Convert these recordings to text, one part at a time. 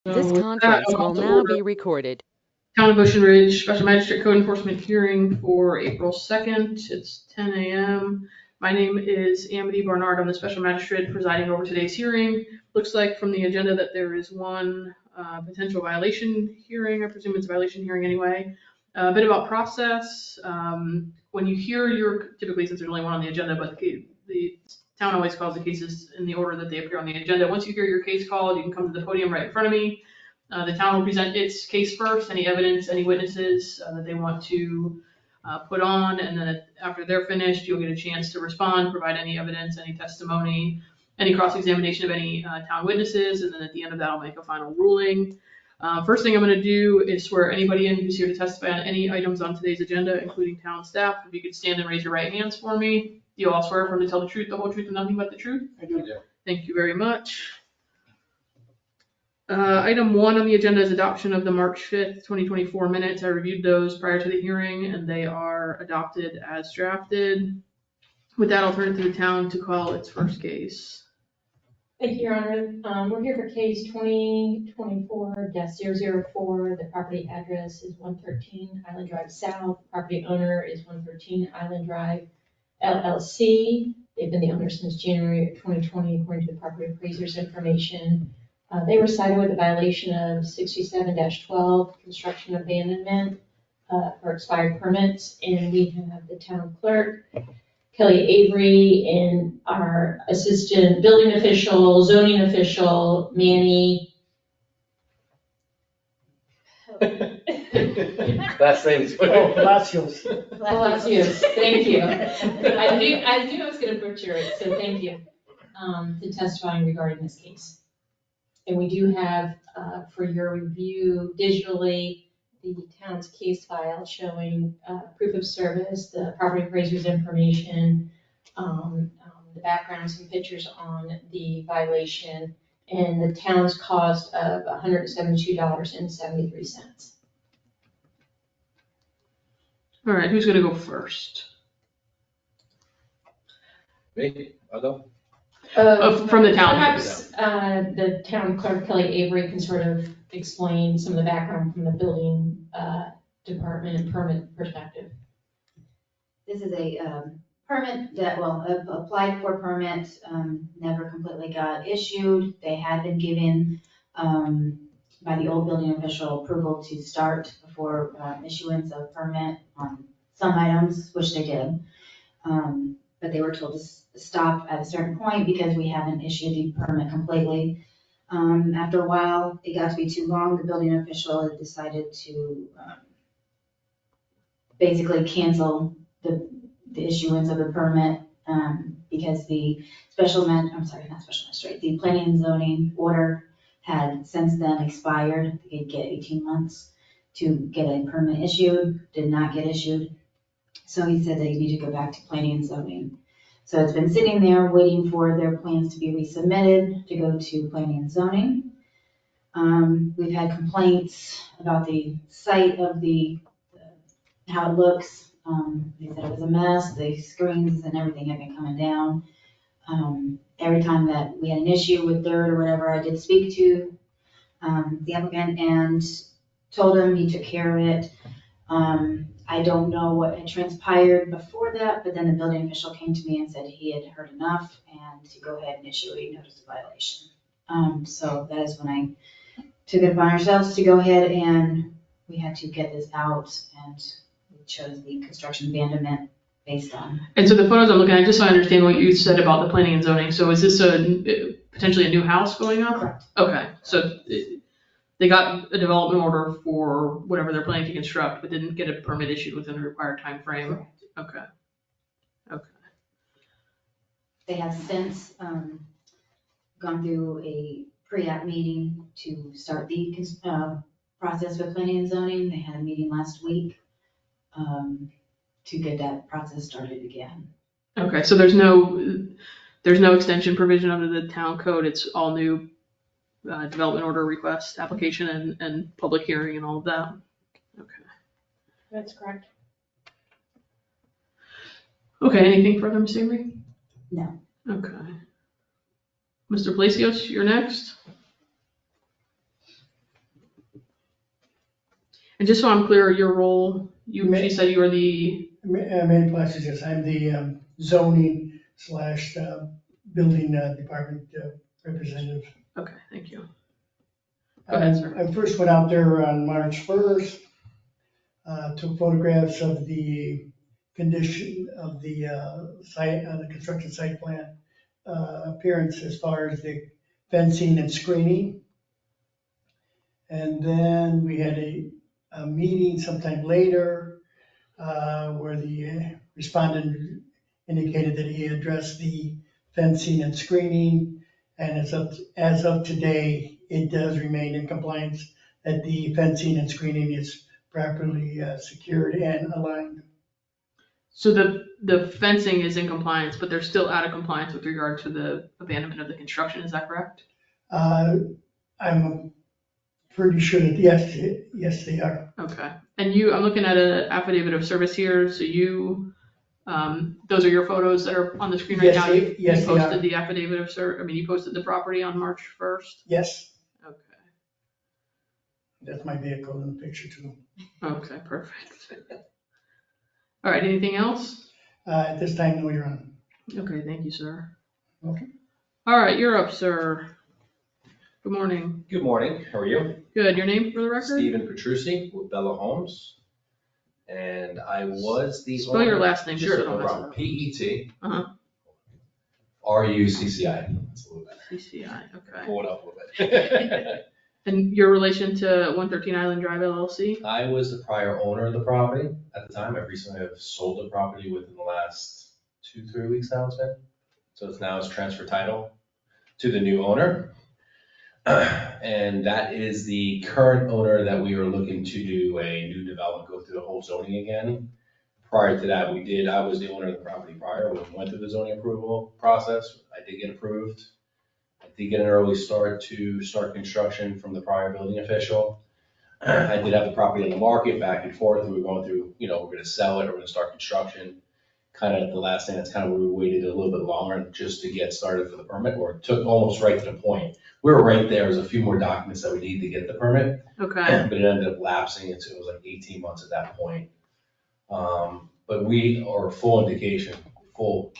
This So with that, conference I'll will call to now order be recorded. Town of Ocean Ridge Special Magistrate Code Enforcement hearing for April 2nd. It's 10 a.m. My name is Amity Barnard. I'm the Special Magistrate presiding over today's hearing. Looks like from the agenda that there is one potential violation hearing. I presume it's a violation hearing anyway. A bit about process. When you hear typically since there's only one on the agenda, but the town always calls the cases in the order that they appear on the agenda. Once you hear your case called, you can come to the podium right in front of me. The town will present its case first, any evidence, any witnesses that they want to put on, and then after they're finished, you'll get a chance to respond, provide any evidence, any testimony, any cross-examination of any town witnesses, and then at the end of that, I'll make a final ruling. First thing I'm going to do is swear anybody in who's here to testify on any items on today's agenda, including town staff. If you could stand and raise your right hands for me. Do you all swear affirm to tell the truth, the whole truth, and nothing but the truth? I do. Yeah. Thank you very much. Item 1 on the agenda is adoption of the March 5th, 2024 minutes. I reviewed those prior to the hearing and they are adopted as drafted. With that, I'll turn it to the town to call its first case. Thank you, Your Honor. We're here for case 2024-004. The property address is 113 Island Drive South. Property owner is 113 Island Drive LLC. They've been the owner since January of 2020, according to the property appraiser's information. They were cited with a violation of 67-12, construction abandonment for expired permits. And we have the town clerk, Kelly Avery, and our assistant building official, zoning official, Manny. Last name's. Oh, Palacios. Palacios, thank you. I knew I was gonna butcher it, so thank you, to testifying regarding this case. And we do have, for your review digitally, the town's case file showing proof of service, the property appraiser's information, the background, some pictures on the violation, and the town's cost of $172.73. All right, who's gonna go first? Me, I'll go. From the town. Perhaps the town clerk, Kelly Avery, can sort of explain some of the background from the building department and permit perspective. This is a permit that, applied for permit, never completely got issued. They had been given by the old building official approval to start before issuance of permit on some items, which they did. But they were told to stop at a certain point because we haven't issued the permit completely. After a while, it got to be too long. The building official had decided to basically cancel the issuance of the permit because the the planning and zoning order had since then expired. They could get 18 months to get a permit issued, did not get issued. So he said they need to go back to planning and zoning. So it's been sitting there waiting for their plans to be resubmitted to go to planning and zoning. We've had complaints about the site of how it looks. They said it was a mess, the screens and everything had been coming down. Every time that we had an issue with dirt or whatever, I did speak to the applicant and told him he took care of it. I don't know what had transpired before that, but then the building official came to me and said he had heard enough and to go ahead and issue a notice of violation. So that is when I took it upon ourselves to go ahead and we had to get this out, and we chose the construction abandonment based on. And so the photos I'm looking at, just so I understand what you said about the planning and zoning, so is this potentially a new house going up? Correct. Okay, so they got a development order for whatever they're planning to construct, but didn't get a permit issued within the required time frame. Correct. Okay. They have since gone through a pre-app meeting to start the process with planning and zoning. They had a meeting last week to get that process started again. Okay, so there's no extension provision under the town code. It's all new development order request application and public hearing and all of that. Okay. That's correct. Okay, anything further, Ms. Avery? No. Okay. Mr. Palacios, you're next. And just so I'm clear, your role, she said you were the, Many places, yes, I'm the zoning slash building department representative. okay, thank you. Go ahead, sir. I first went out there on March 1st, took photographs of the condition of the site, the construction site plan appearance as far as the fencing and screening. And then we had a meeting sometime later where the respondent indicated that he addressed the fencing and screening. And as of today, it does remain in compliance that the fencing and screening is properly secured and aligned. So the fencing is in compliance, but they're still out of compliance with regard to the abandonment of the construction, is that correct? I'm pretty sure that yes, they are. Okay, and I'm looking at an affidavit of service here, so those are your photos that are on the screen right Yes, now? they- yes, You they are. posted the affidavit of you posted the property on March 1st? Yes, Okay, that's my vehicle in the picture too. okay, perfect. All right, anything else? At this time, no, Your Honor. Okay, thank you, sir. Okay. All right, you're up, sir. Good morning. Good morning, how are you? Good, your name for the record? Stephen Petrucci with Bella Homes. And I was the Spell your owner- last name, just Sure, so I don't no mess it problem. up. PET. Uh-huh. RUCCI. That's a little better. CCI, okay. Pull it up a little bit. And your relation to 113 Island Drive LLC? I was the prior owner of the property at the time. I recently have sold the property within the last 2-3 weeks now it's been. So it's transfer title to the new owner. And that is the current owner that we are looking to do a new development, go through the whole zoning again. Prior to that, I was the owner of the property prior, we went through the zoning approval process. I did get approved. I did get an early start to start construction from the prior building official. I did have the property on the market back and forth. We were going through, we're gonna sell it, or we're gonna start construction. Kind of the last thing, that's kind of where we waited a little bit longer just to get started for the permit, or it took almost right to the point. We were right there, there's a few more documents that we need to get the permit, Okay, but it ended up lapsing, it was like 18 months at that point. But we are full indication, we're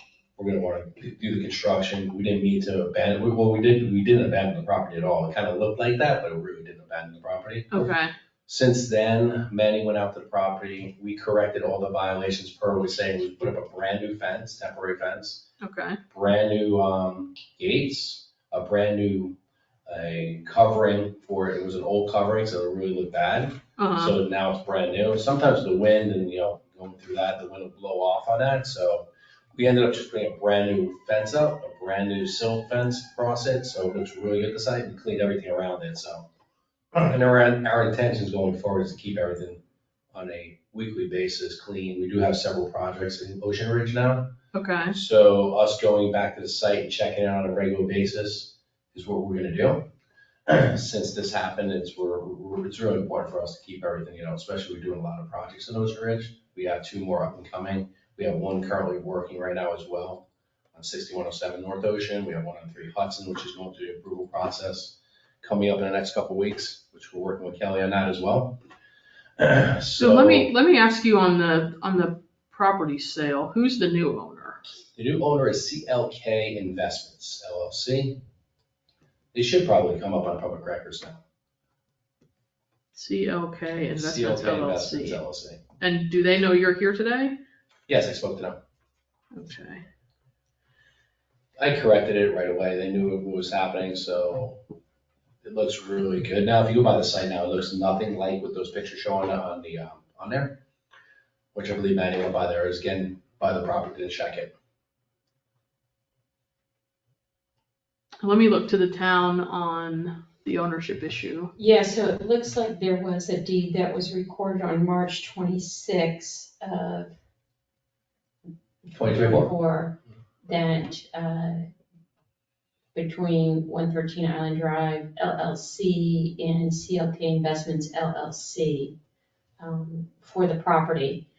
gonna wanna do the construction. We didn't mean to abandon, we didn't abandon the property at all. It kind of looked like that, but it really didn't abandon the property. okay, Since then, Manny went out to the property, we corrected all the violations per was saying, we put up a brand new fence, temporary fence, okay, brand new gates, a brand new covering for it. It was an old covering, so it really looked bad. uh-huh, So now it's brand new. Sometimes the wind and, going through that, the wind will blow off on that. So we ended up just putting a brand new fence up, a brand new silt fence across it. So it looks really good at the site, and cleaned everything around it, so. And our intentions going forward is to keep everything on a weekly basis clean. We do have several projects in Ocean Ridge now. okay, So us going back to the site and checking it out on a regular basis is what we're gonna do. Since this happened, it's really important for us to keep everything, especially we're doing a lot of projects in Ocean Ridge. We have 2 more up and coming. We have 1 currently working right now as well on 6107 North Ocean. We have 1 on 3 Hudson, which is going through the approval process coming up in the next couple weeks, which we're working with Kelly on that as well. so let me ask you on the property sale, who's the new owner? The new owner is CLK Investments LLC. They should probably come up on public records now. CLK Investments CLK Investments LLC. LLC. And do they know you're here today? Yes, I spoke to them. Okay, I corrected it right away. They knew what was happening, so it looks really good. Now, if you go by the site now, it looks nothing like what those pictures showing on there, which I believe Manny went by there, is again, by the property to check it. let me look to the town on the ownership issue. Yeah, so it looks like there was a deed that was recorded on March 26th of 2024. That, between 113 Island Drive LLC and CLK Investments LLC, for the property.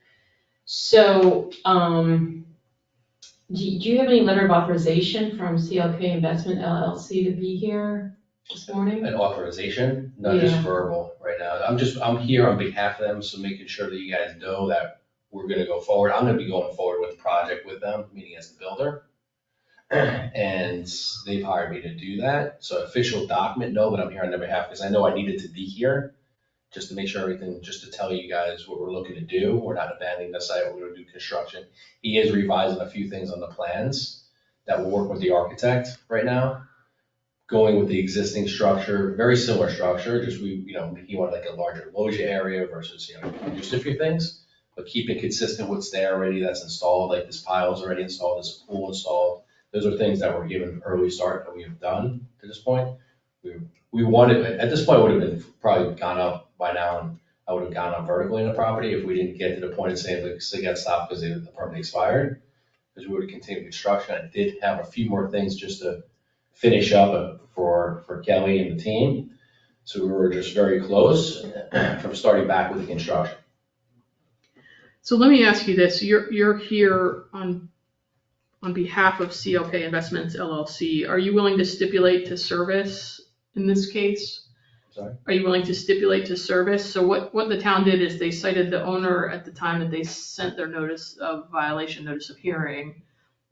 So, do you have any letter of authorization from CLK Investment LLC to be here this morning? An authorization, not just Yeah. verbal, right? right now. I'm here on behalf of them, so making sure that you guys know that we're gonna go forward. I'm gonna be going forward with the project with them, meaning as the builder. And they've hired me to do that. So official document, no, but I'm here on their behalf because I know I needed to be here just to make sure everything, just to tell you guys what we're looking to do. We're not abandoning the site, we're gonna do construction. He is revising a few things on the plans that we'll work with the architect right now. Going with the existing structure, very similar structure, just he wanted like a larger loggia area versus, just a few things. But keeping consistent what's there already that's installed, like this pile is already installed, this pool installed. Those are things that were given early start that we have done to this point. We wanted, at this point, would have been probably gone up by now, and I would have gone up vertically in the property if we didn't get to the point of saying that they got stopped because the permit expired. Because we would have continued construction. I did have a few more things just to finish up for Kelly and the team. So we were just very close from starting back with the construction. So let me ask you this, you're here on behalf of CLK Investments LLC. Are you willing to stipulate to service in this case? Sorry? Are you willing to stipulate to service? So what the town did is they cited the owner at the time that they sent their notice of violation, notice of hearing.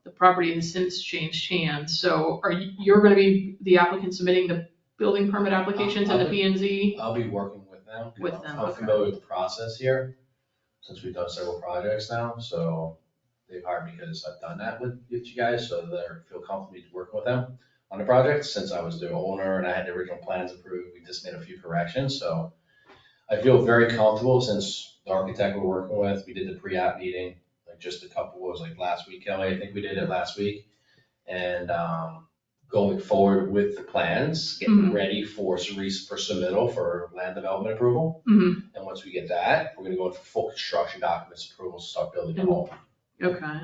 The property has since changed hands. So you're going to be the applicant submitting the building permit application to the P&Z? I'll be working with them. With them, I'm okay. familiar with the process here since we've done several projects now. So they've hired me because I've done that with you guys, so they feel comfortable working with them on the project. Since I was the owner and I had the original plans approved, we just made a few corrections. So I feel very comfortable since the architect we're working with, we did the pre-app meeting, like just a couple, was like last week, Kelly, I think we did it last week. And going forward with the plans, getting ready for submittal for land development approval. Mm-hmm. And once we get that, we're gonna go in for full construction documents approval, start building the home. Okay.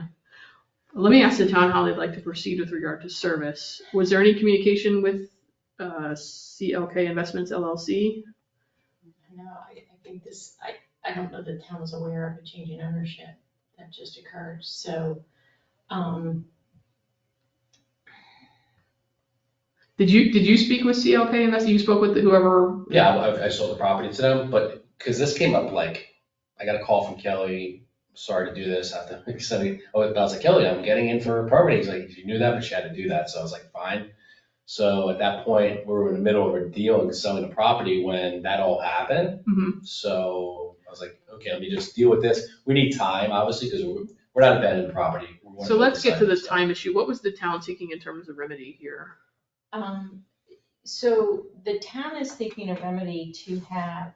Let me ask the town how they'd like to proceed with regard to service. Was there any communication with CLK Investments LLC? No, I think I don't know the town was aware of a change in ownership that just occurred, so, Did you speak with CLK Investments? You spoke with whoever? Yeah, I sold the property to them, but, cause this came up like, I got a call from Kelly, sorry to do this, I have to, I was like, Kelly, I'm getting in for a permit. He's like, you knew that, but you had to do that. So I was like, fine. So at that point, we were in the middle of a deal and selling the property when that all happened. Mm-hmm. So I was like, okay, let me just deal with this. We need time, obviously, because we're not abandoning the property. So let's get to this time issue. What was the town seeking in terms of remedy here? so the town is seeking a remedy to have,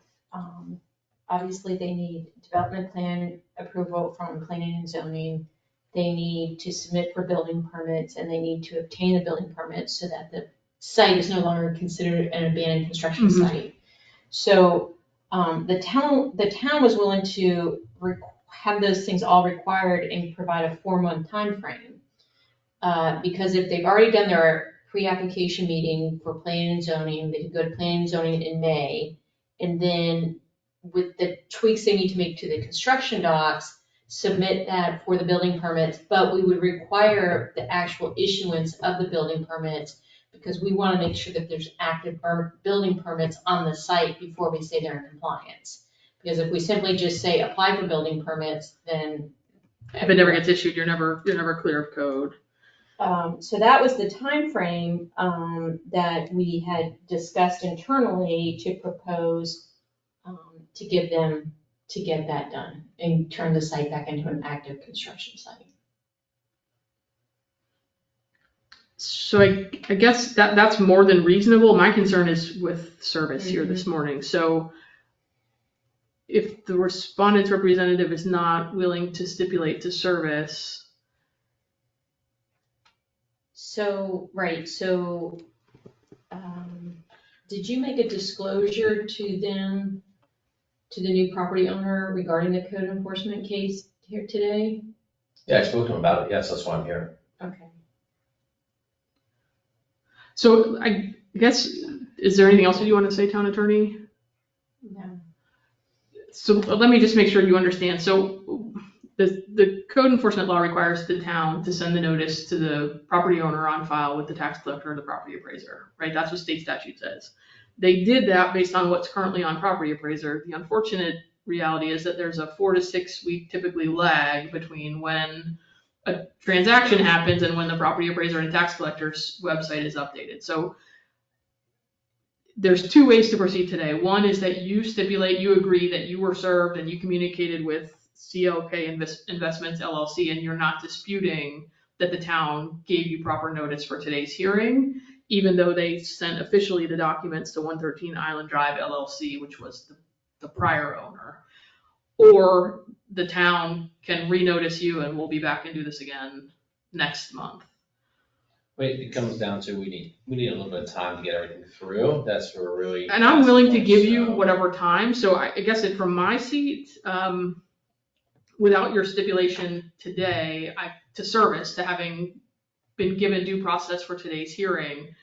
obviously they need development plan approval from planning and zoning. They need to submit for building permits and they need to obtain the building permits so that the site is no longer considered an abandoned construction site. So, the town was willing to have those things all required and provide a 4-month timeframe. Because if they've already done their pre-application meeting for planning and zoning, they could go to planning and zoning in May. And then with the tweaks they need to make to the construction docs, submit that for the building permits, but we would require the actual issuance of the building permits because we want to make sure that there's active building permits on the site before we say they're in compliance. Because if we simply just say apply for building permits, then If it never gets issued, you're never clear of code. so that was the time frame that we had discussed internally to propose to give them to get that done and turn the site back into an active construction site. So I guess that's more than reasonable. My concern is with service here this morning. So if the respondent's representative is not willing to stipulate to service. So, right, so did you make a disclosure to them, to the new property owner regarding the code enforcement case here today? Yeah, I spoke to him about it. Yes, that's why I'm here. Okay. So I guess, is there anything else that you want to say, town attorney? No. So let me just make sure you understand. So the code enforcement law requires the town to send the notice to the property owner on file with the tax collector or the property appraiser, right? That's what state statute says. They did that based on what's currently on Property Appraiser. The unfortunate reality is that there's a 4 to 6 week typically lag between when a transaction happens and when the Property Appraiser and Tax Collector's website is updated. So there's 2 ways to proceed today. One is that you stipulate, you agree that you were served and you communicated with CLK Investments LLC, and you're not disputing that the town gave you proper notice for today's hearing, even though they sent officially the documents to 113 Island Drive LLC, which was the prior owner. Or the town can renotice you and we'll be back and do this again next month. Wait, it comes down to, we need a little bit of time to get everything through, that's where really. And I'm willing to give you So- whatever time, so I guess it from my seat, without your stipulation today, to service, to having been given due process for today's hearing,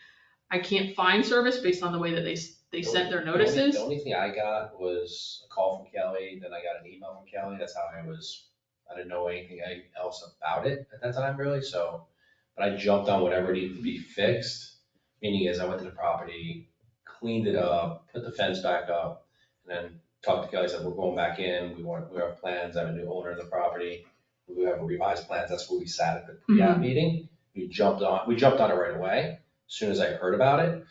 I can't find service based on the way that they sent their notices. The only thing I got was a call from Kelly, then I got an email from Kelly, that's how I didn't know anything else about it at that time really, so. But I jumped on whatever needed to be fixed, meaning is I went to the property, cleaned it up, put the fence back up, and then talked to Kelly, said, we're going back in, we have plans, I have a new owner of the property, we have revised plans, that's where we sat at the pre-app meeting. We jumped on it right away, as soon as I heard about it.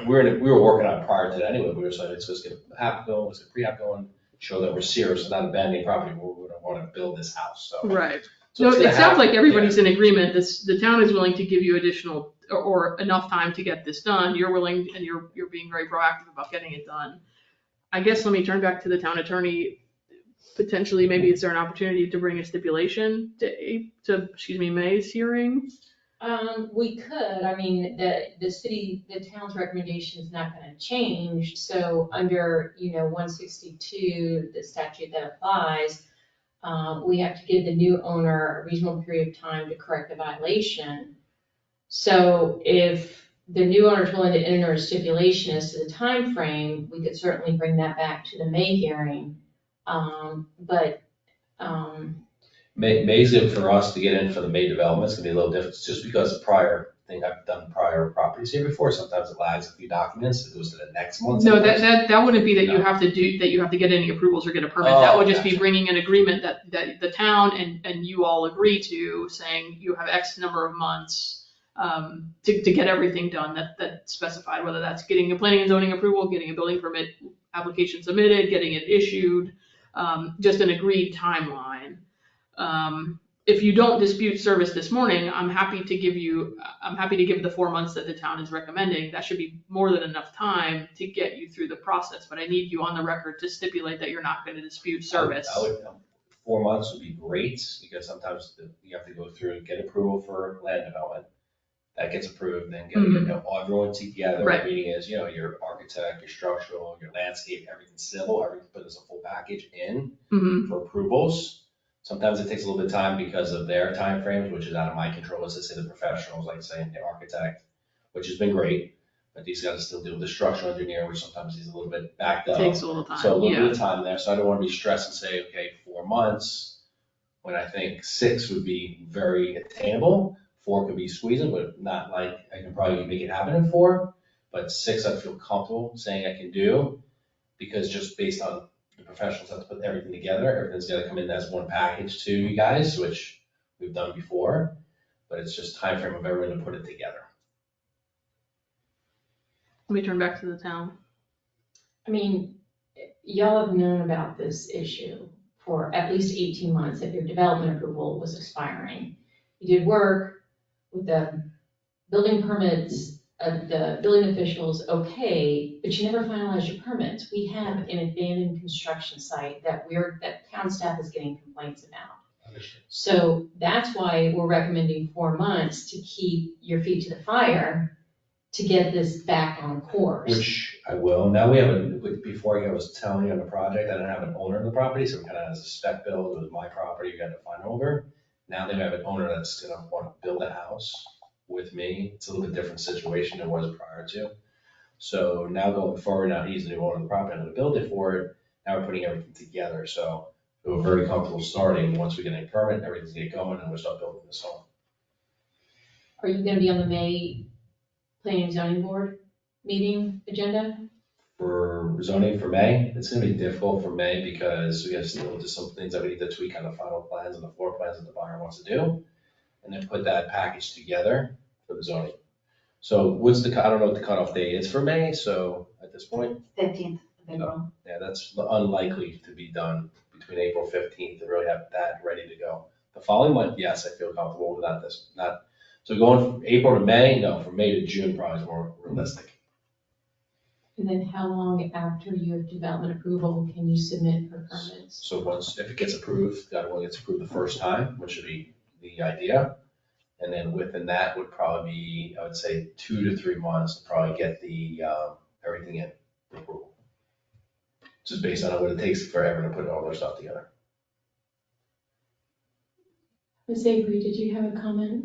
We were working on it prior to that anyway, we were saying, let's get app going, let's get pre-app going, show that we're serious, not abandoning property, we're gonna wanna build this house, so. Right. So No, it's gonna it sounds like happen, everybody's in agreement. The town is willing to give you additional or enough time to get this done. You're willing and you're being very proactive about getting it done. I guess let me turn back to the town attorney. Potentially, maybe is there an opportunity to bring a stipulation to May's hearing? We could, I mean, the town's recommendation is not gonna change, so under, 162, the statute that applies, we have to give the new owner a reasonable period of time to correct the violation. So if the new owner is willing to enter a stipulation as to the time frame, we could certainly bring that back to the May hearing. May's good for us to get in for the May development, it's gonna be a little different, just because the prior thing, I've done prior properties here before, sometimes it lags a few documents, it goes to the next month. No, sometimes. that wouldn't be that you No. have to get any approvals or get a permit. That would just be Gotcha. bringing an agreement that the town and you all agree to, saying you have X number of months to get everything done that's specified, whether that's getting a planning and zoning approval, getting a building permit application submitted, getting it issued, just an agreed timeline. If you don't dispute service this morning, I'm happy to give the 4 months that the town is recommending. That should be more than enough time to get you through the process, but I need you on the record to stipulate that you're not gonna dispute service. I would, 4 months would be great, because sometimes you have to go through and get approval for land development. That gets approved, then everyone together, Right. meaning is, your architect, your structural, your landscape, everything civil, everything put as a full package in Mhm. for approvals. Sometimes it takes a little bit of time because of their timeframes, which is out of my control, let's just say the professionals, like saying the architect, which has been great, but he's got to still deal with the structural engineer, which sometimes he's a little bit backed up. Takes a little time, So a little yeah. bit of time there, so I don't want to be stressed and say, okay, 4 months, when I think 6 would be very attainable. 4 could be squeezing, but not like, I can probably make it happen in 4, but 6 I feel comfortable saying I can do, because just based on the professionals have to put everything together, everything's gotta come in as one package to you guys, which we've done before, but it's just time frame of everyone to put it together. Let me turn back to the town. I mean, y'all have known about this issue for at least 18 months, that your development approval was expiring. You did work with the building permits, the building officials, okay, but you never finalized your permits. We have an abandoned construction site that town staff is getting complaints about. So that's why we're recommending 4 months to keep your feet to the fire, to get this back on course. Which I will. Now we have before I was telling you on the project, I didn't have an owner of the property, so we kind of as a spec build, it was my property, we got to find over. Now they have an owner that's gonna want to build a house with me. It's a little bit different situation than it was prior to. So now going forward, now he's the new owner of the property, I'm gonna build it for it. Now we're putting everything together, so we're very comfortable starting. Once we get a permit, everything's get going, and we'll start building this home. Are you gonna be on the May Planning and Zoning Board meeting agenda? For zoning for May, it's gonna be difficult for May because we have still just some things that we need to tweak on the final plans and the floor plans that the buyer wants to do. And then put that package together for the zoning. So what's I don't know what the cutoff date is for May, so at this point, 15th of April. yeah, that's unlikely to be done between April 15th to really have that ready to go. The following month, yes, I feel comfortable with that, so going from April to May, no, from May to June probably is more realistic. And then how long after you have development approval can you submit for permits? So if it gets approved, that one gets approved the first time, which would be the idea. And then within that would probably be, I would say, 2 to 3 months to probably get the, everything in approval. Just based on what it takes forever to put all their stuff together. Ms. Avery, did you have a comment?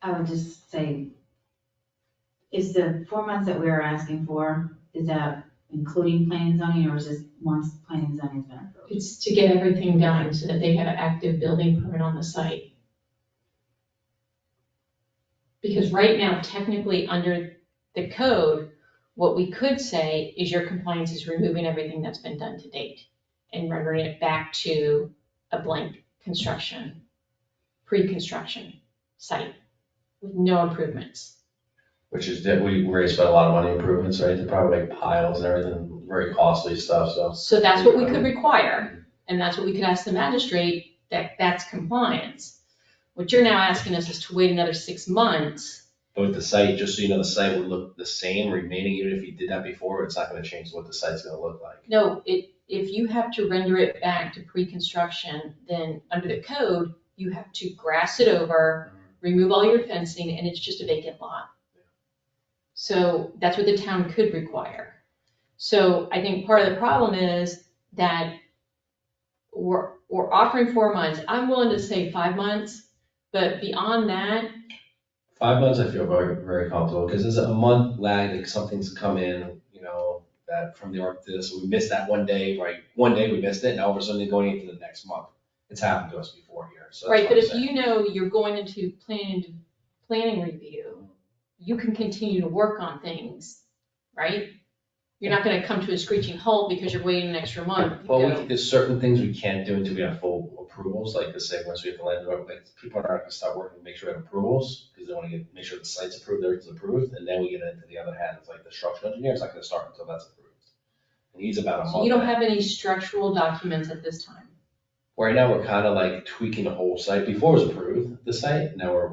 I would just say, is the 4 months that we're asking for, is that including planning and zoning, or is this once planning and zoning's been approved? It's to get everything done so that they have an active building permit on the site. Because right now, technically, under the code, what we could say is your compliance is removing everything that's been done to date and rendering it back to a blank construction, pre-construction site with no improvements. Which is that we already spent a lot of money on improvements, right? To probably make piles and everything, very costly stuff, so. So that's what we could require, and that's what we could ask the magistrate, that's compliance. What you're now asking us is to wait another 6 months. But with the site, just so you know, the site would look the same remaining, even if you did that before, it's not gonna change what the site's gonna look like. No, if you have to render it back to pre-construction, then under the code, you have to grass it over, remove all your fencing, and it's just a vacant lot. So that's what the town could require. So I think part of the problem is that we're offering 4 months. I'm willing to say 5 months, but beyond that, 5 months, I feel very, very comfortable, because there's a month lag, like something's come in, that from the architect, so we missed that one day, right? One day we missed it, now all of a sudden they're going into the next month. It's happened to us before here, so. that's right, what but I'm if saying. you know you're going into planning review, you can continue to work on things, right? You're not gonna come to a screeching halt because you're waiting an extra month. Well, there's certain things we can't do until we have full approvals, like the say, once we have the land, like, people are not gonna start working to make sure we have approvals, because they wanna make sure the site's approved, everything's approved, and then we get into the other hand, it's like the structural engineer's not gonna start until that's approved. And he's about a month. So you don't ahead. have any structural documents at this time? Right now, we're kind of like tweaking the whole site. Before it was approved, the site, now we're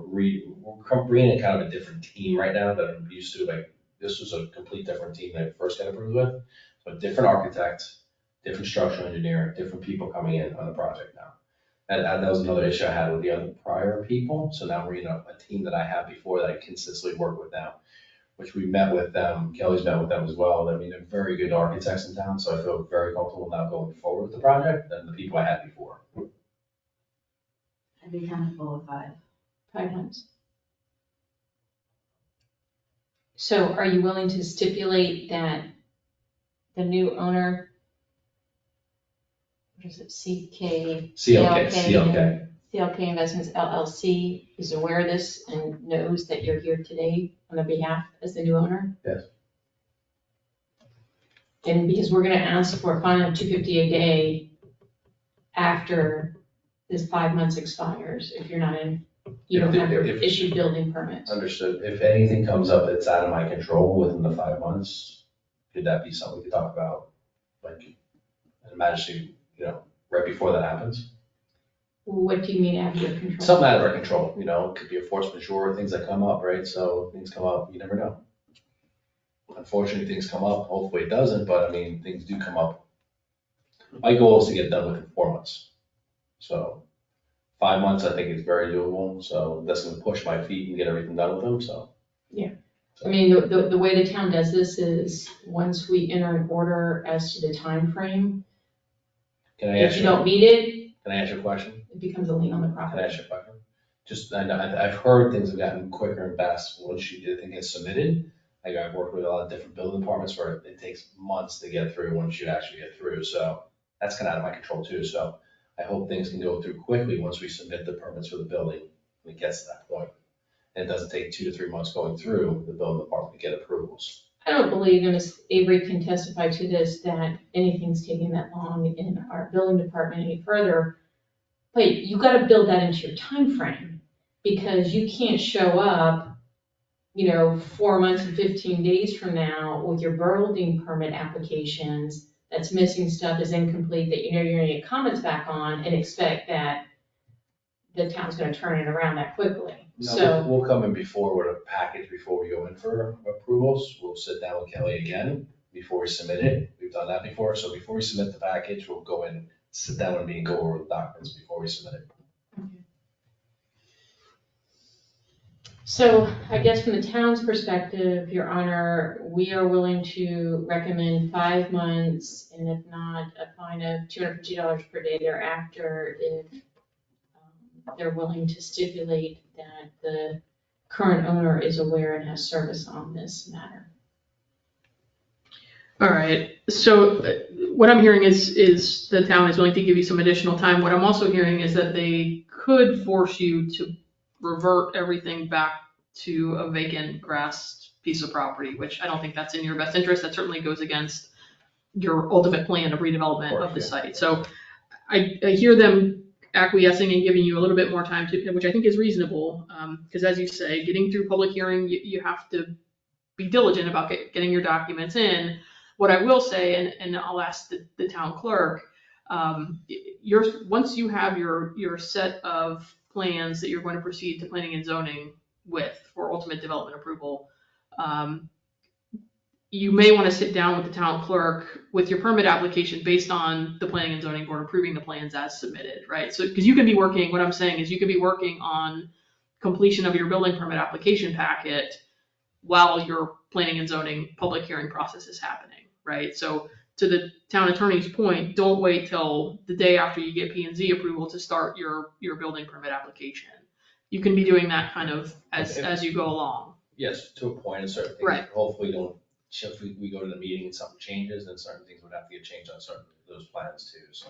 bringing in kind of a different team right now that I'm used to, like, this was a complete different team that I first got approved with. So different architect, different structural engineer, different people coming in on the project now. And that was another issue I had with the other prior people, so now we're, a team that I had before that I consistently work with now, which we met with them, Kelly's met with them as well. I mean, they're very good architects in town, so I feel very comfortable now going forward with the project than the people I had before. I'd be comfortable with 5. 5 months. So are you willing to stipulate that the new owner, what is it, CLK Investments LLC is aware of this and knows that you're here today on their behalf as the new owner? Yes. And because we're gonna ask for a fine of $250 a day after this 5 months expires, if you're not in, you don't have your issued building permits. Understood. If anything comes up that's out of my control within the 5 months, could that be something we could talk about? Like, imagine, right before that happens? What do you mean out of your control? Something out of our control, it could be a force majeure, things that come up, right? So things come up, you never know. Unfortunately, things come up, hopefully it doesn't, but I mean, things do come up. My goal is to get it done within 4 months. So 5 months, I think is very doable, so that's gonna push my feet and get everything done with them, so. I mean, the way the town does this is, once we enter an order as to the time frame, Can I if ask you you, don't meet it, can I ask you a question? it becomes a lien on the Can I property. ask you a question? Just, I know, I've heard things have gotten quicker and fast once you get, gets submitted. Like, I've worked with a lot of different building departments where it takes months to get through once you actually get through, so that's kind of out of my control too, so I hope things can go through quickly once we submit the permits for the building, when it gets to that point. And it doesn't take 2 to 3 months going through the building department to get approvals. I don't believe, and Ms. Avery can testify to this, that anything's taking that long in our building department any further. But you gotta build that into your time frame, because you can't show up, 4 months and 15 days from now with your building permit applications that's missing stuff, is incomplete, that you're gonna get comments back on, and expect that the town's gonna turn it around that quickly. No, So, we'll come in before with a package before we go in for approvals. We'll sit down with Kelly again before we submit it. We've done that before, so before we submit the package, we'll go in, sit down with me and go over the documents before we submit it. so I guess from the town's perspective, Your Honor, we are willing to recommend 5 months, and if not, a fine of $250 per day thereafter, if they're willing to stipulate that the current owner is aware and has service on this matter. All right, so what I'm hearing is the town is willing to give you some additional time. What I'm also hearing is that they could force you to revert everything back to a vacant grass piece of property, which I don't think that's in your best interest. That certainly goes against your ultimate plan of redevelopment of the site. So I hear them acquiescing and giving you a little bit more time to, which I think is reasonable, because as you say, getting through public hearing, you have to be diligent about getting your documents in. What I will say, and I'll ask the town clerk, once you have your set of plans that you're going to proceed to planning and zoning with for ultimate development approval, you may want to sit down with the town clerk with your permit application based on the planning and zoning board approving the plans as submitted, right? So, because you can be working, what I'm saying is you could be working on completion of your building permit application packet while your planning and zoning public hearing process is happening, right? So to the town attorney's point, don't wait till the day after you get P&Z approval to start your building permit application. You can be doing that kind of as you go along. Yes, to a point, and certain things, Right. hopefully don't, if we go to the meeting and something changes, then certain things would have to get changed on certain of those plans too, so.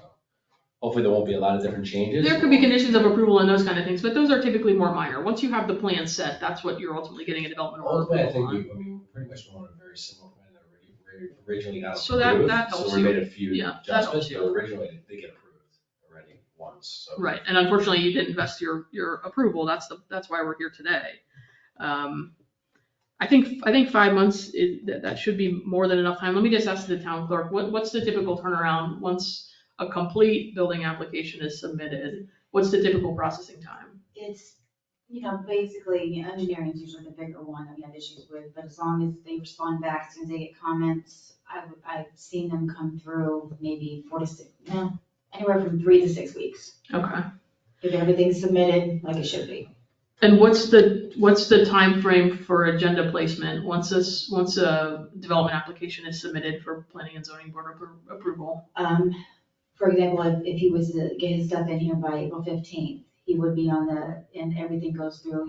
Hopefully there won't be a lot of different changes. There could be conditions of approval and those kind of things, but those are typically more minor. Once you have the plan set, that's what you're ultimately getting a development order Ultimately, I approval think on. we pretty much want a very similar plan that originally got So approved. that helps So we you. made a few Yeah, that helps adjustments, you. but originally they get approved already once, so. Right, and unfortunately, you didn't vest your approval. That's why we're here today. I think 5 months that should be more than enough time. Let me just ask the town clerk, what's the typical turnaround once a complete building application is submitted? What's the typical processing time? It's, basically, engineering is usually the bigger one that we have issues with, but as long as they respond back, as soon as they get comments, I've seen them come through maybe 4 to 6, anywhere from 3 to 6 weeks. Okay. If everything's submitted like it should be. And what's the time frame for agenda placement once a development application is submitted for planning and zoning board approval? For example, if he was to get his stuff in here by April 15th, he would be and everything goes through,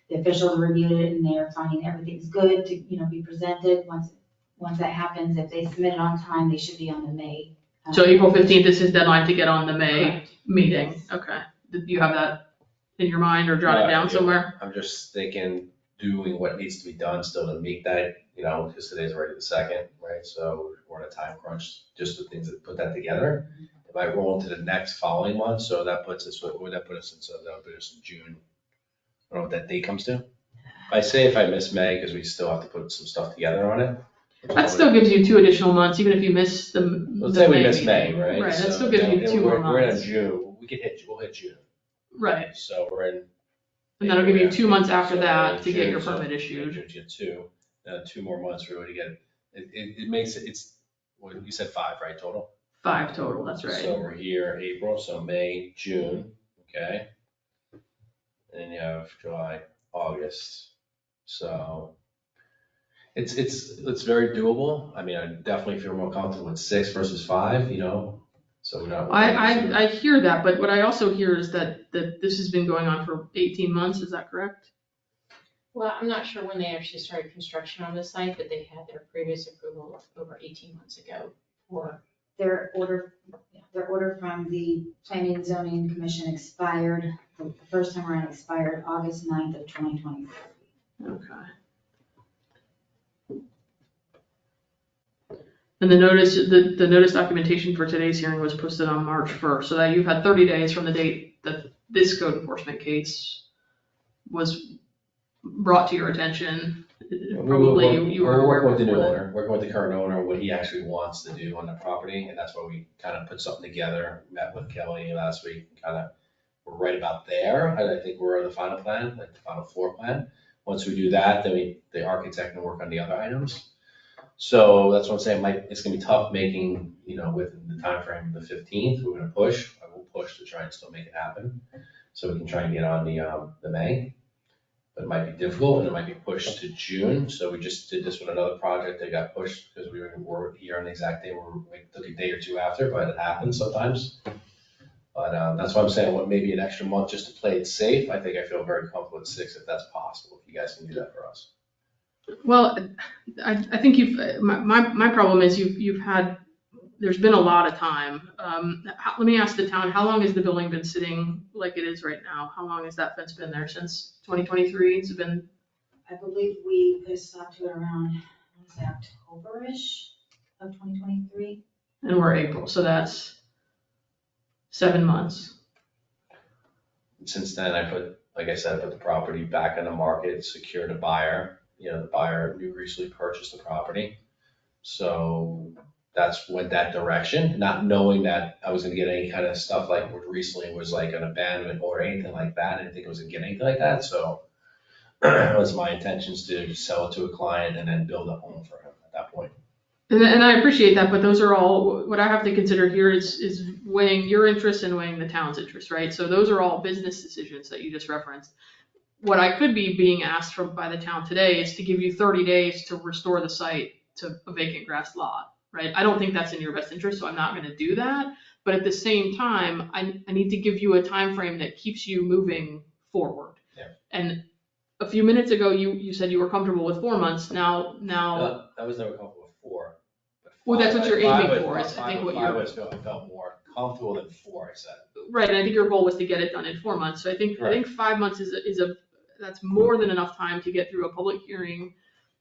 the officials reviewed it and they're finding everything's good to, be presented. Once that happens, if they submit it on time, they should be on the May. So April 15th is his deadline to get on the May Correct. meeting. Yes. Okay. Did you have that in your mind or jot it down Yeah. somewhere? I'm just thinking, doing what needs to be done still to meet that, because today's already the 2nd, right? So we're in a time crunch, just the things that put that together. If I roll into the next following month, so that puts us, what would that put us in? So that would put us in June. I don't know what that date comes to. If I miss May, because we still have to put some stuff together on it. That still gives you 2 additional months, even if you miss the Let's say we May miss May, meeting. right? Right, that So still gives you then 2 more We're in months. June, we'll hit June. Right, So we're in. and that'll give you 2 months after So that we're in to get June, your so permit in issued. June, you get 2, 2 more months really to get it. It makes it, what, you said 5, right, total? 5 total, that's right. So we're here, April, so May, June, okay? And then you have July, August, so it's very doable. I mean, I definitely feel more comfortable with 6 versus 5, so we're not. I hear that, but what I also hear is that this has been going on for 18 months, is that correct? Well, I'm not sure when they actually started construction on this site, but they had their previous approval over 18 months ago for. Their order from the Planning and Zoning Commission expired, the first time around expired August 9th of 2023. Okay. And the notice documentation for today's hearing was posted on March 1st, so that you've had 30 days from the date that this code enforcement case was brought to your attention. Probably you were We're aware working with the new before that. owner, working with the current owner, what he actually wants to do on the property, and that's why we kind of put something together, met with Kelly last week, kind of, we're right about there, I think we're on the final plan, like the final floor plan. Once we do that, then the architect can work on the other items. So that's what I'm saying, it's gonna be tough making, within the timeframe of the 15th, we're gonna push, I will push to try and still make it happen. So we can try and get on the May. But it might be difficult and it might be pushed to June. So we just did this with another project that got pushed because we were here on the exact day, we took a day or two after, but it happens sometimes. But that's why I'm saying, what, maybe an extra month just to play it safe. I think I feel very comfortable at 6 if that's possible, if you guys can do that for us. Well, I think my problem is there's been a lot of time. Let me ask the town, how long has the building been sitting like it is right now? How long has that fence been there? Since 2023? It's been, I believe we put a stop to it around, I want to say October-ish of 2023. and we're April, so that's 7 months. Since then, like I said, I put the property back on the market, secured a buyer. The buyer recently purchased the property. So that's went that direction, not knowing that I was gonna get any kind of stuff like what recently was like an abandonment or anything like that. I didn't think it was gonna get anything like that, so it was my intentions to sell it to a client and then build a home for him at that point. And I appreciate that, but those are all, what I have to consider here is weighing your interest and weighing the town's interest, right? So those are all business decisions that you just referenced. What I could be being asked by the town today is to give you 30 days to restore the site to a vacant grass lot, right? I don't think that's in your best interest, so I'm not gonna do that. But at the same time, I need to give you a time frame that keeps you moving forward. Yeah. And a few minutes ago, you said you were comfortable with 4 months. Now, I was never comfortable with 4. But well, that's what you're aiming for, I is I think what you're. felt more comfortable than 4, I said. Right, and I think your goal was to get it done in 4 months. So I think 5 months that's more than enough time to get through a public hearing,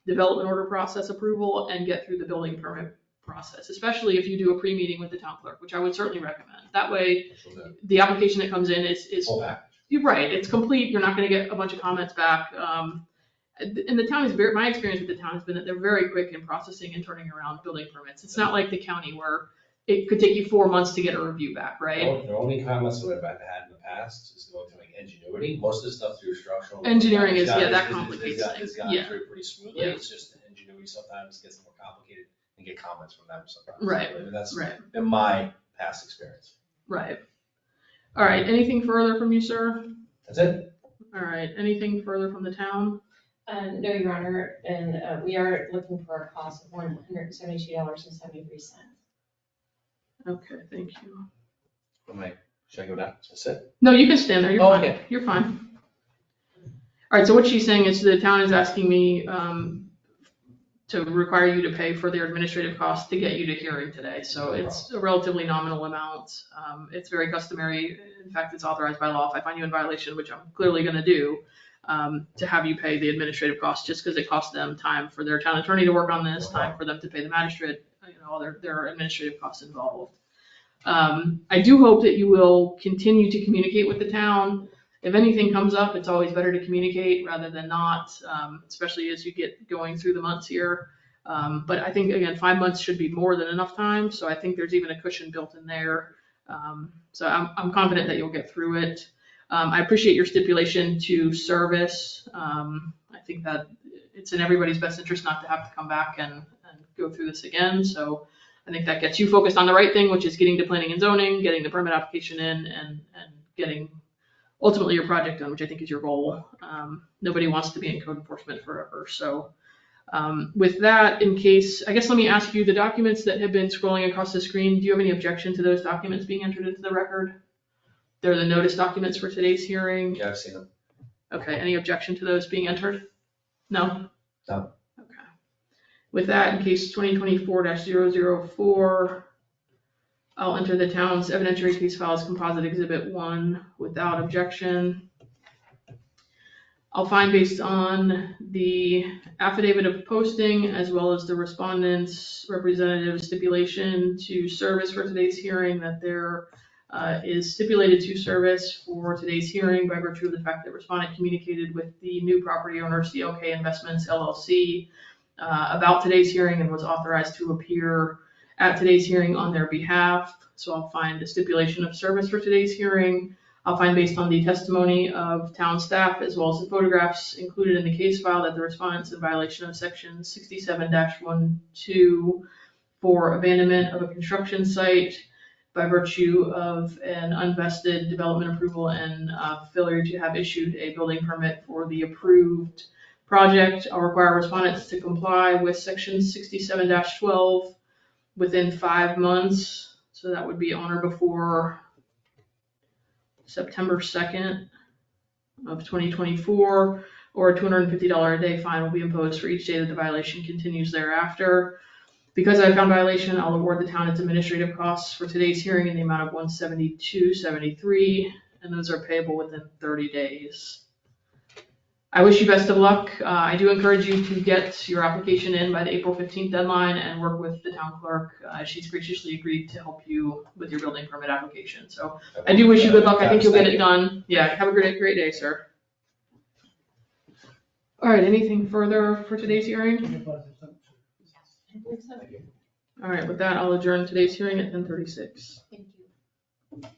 development order process approval, and get through the building permit process, especially if you do a pre-meeting with the town clerk, which I would certainly recommend. That way, the application that comes in is Full package. You're right, it's complete, you're not gonna get a bunch of comments back. And the town is my experience with the town has been that they're very quick in processing and turning around building permits. It's not like the county where it could take you 4 months to get a review back, right? The only comments that I've had in the past is going through like Ingenuity. Most of the stuff through structural. Engineering is, that complicates It's things, gone yeah. through pretty smoothly. Yeah. It's just Ingenuity sometimes gets more complicated and get comments from them sometimes. Right, So that's right, been my past experience. right. All right, anything further from you, sir? That's it. All right, anything further from the town? No, Your Honor, and we are looking for a cost of $172.73. Okay, thank you. Should I go down? That's it. No, you can stand there, you're Oh, fine, okay. you're fine. All right, so what she's saying is the town is asking me to require you to pay for their administrative costs to get you to hearing today. So it's a relatively nominal amount. It's very customary. In fact, it's authorized by law. If I find you in violation, which I'm clearly gonna do, to have you pay the administrative costs just because it costs them time for their town attorney to work on this, time for them to pay the magistrate, all their administrative costs involved. I do hope that you will continue to communicate with the town. If anything comes up, it's always better to communicate rather than not, especially as you get going through the months here. But I think, again, 5 months should be more than enough time, so I think there's even a cushion built in there. So I'm confident that you'll get through it. I appreciate your stipulation to service. I think that it's in everybody's best interest not to have to come back and go through this again, so I think that gets you focused on the right thing, which is getting to planning and zoning, getting the permit application in, and getting ultimately your project done, which I think is your goal. Nobody wants to be in code enforcement forever. So with that, I guess let me ask you, the documents that have been scrolling across the screen, do you have any objection to those documents being entered into the record? They're the notice documents for today's hearing. Yeah, I've seen them. Okay, any objection to those being entered? No? No. Okay. With that, in case 2024-004, I'll enter the town's evidentiary case file as composite exhibit 1 without objection. I'll find based on the affidavit of posting as well as the respondent's representative stipulation to service for today's hearing that there is stipulated to service for today's hearing by virtue of the fact that respondent communicated with the new property owner, CLK Investments LLC, about today's hearing and was authorized to appear at today's hearing on their behalf. So I'll find a stipulation of service for today's hearing. I'll find based on the testimony of town staff as well as the photographs included in the case file that the respondent's in violation of section 67-12 for abandonment of a construction site by virtue of an unvested development approval and failure to have issued a building permit for the approved project. I'll require respondents to comply with section 67-12 within 5 months. So that would be on or before September 2nd of 2024, or a $250 a day fine will be imposed for each day that the violation continues thereafter. Because I found violation, I'll award the town its administrative costs for today's hearing in the amount of $172.73, and those are payable within 30 days. I wish you best of luck. I do encourage you to get your application in by the April 15th deadline and work with the town clerk. She's graciously agreed to help you with your building permit application. So I do wish you good luck. I think you'll get it done. Yeah, have a great day, sir. All right, anything further for today's hearing? All right, with that, I'll adjourn today's hearing at 10:36. Thank you.